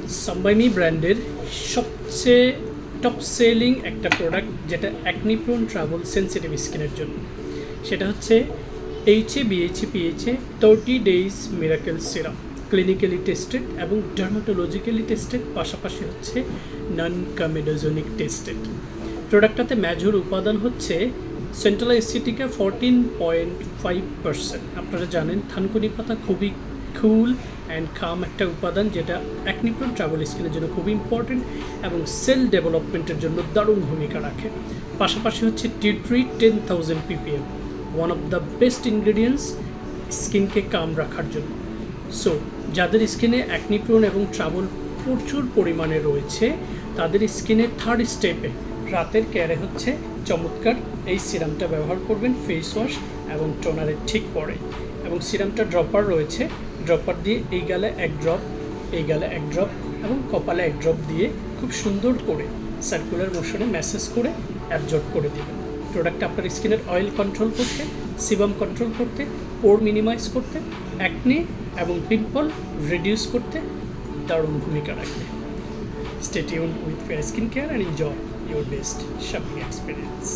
সাম্বাইমি ব্র্যান্ডের সবচেয়ে top selling একটা প্রোডাক্ট যেটা অ্যাকনি প্রোন ট্রাভেল সেন্সিটিভ স্কিনের জন্য, সেটা হচ্ছে HA BHA PHA 30 days miracle serum, clinically tested এবং ডার্মাটোলজিক্যালি টেস্টেড, পাশাপাশি হচ্ছে নন কমেডোজেনিক টেস্টেড। প্রোডাক্টটাতে মেজর উপাদান হচ্ছে সেন্ট্রাল এসিটিকা 14.5%। আপনারা জানেন থানকুনি পাতা খুবই কুল অ্যান্ড কাম একটা উপাদান, যেটা অ্যাকনি প্রোন ট্রাভেল স্কিনের জন্য খুবই ইম্পর্টেন্ট এবং সেল ডেভেলপমেন্টের জন্য দারুণ ভূমিকা রাখে। পাশাপাশি হচ্ছে tea tree 10,000 ppm, one of the best ingredients স্কিনকে কাম রাখার জন্য। সো যাদের স্কিনে অ্যাকনি প্রোন এবং ট্রাভেল প্রচুর পরিমাণে রয়েছে, তাদের স্কিনের থার্ড স্টেপে রাতের কেয়ারে হচ্ছে চমৎকার এই সিরামটা ব্যবহার করবেন ফেস ওয়াশ এবং টোনারের ঠিক পরে। এবং সিরামটা ড্রপার রয়েছে, ড্রপার দিয়ে এই গালে এক ড্রপ, এই গালে এক ড্রপ এবং কপালে এক ড্রপ দিয়ে খুব সুন্দর করে সার্কুলার মোশনে ম্যাসেজ করে অ্যাবজর্ব করে দেবেন। প্রোডাক্ট আপনার স্কিনের অয়েল কন্ট্রোল করতে, সিবাম কন্ট্রোল করতে, পোর মিনিমাইজ করতে, অ্যাকনি এবং পিম্পল রিডিউস করতে দারুণ ভূমিকা রাখবে। Stay tuned with Fair Skincare and enjoy your best shopping experience.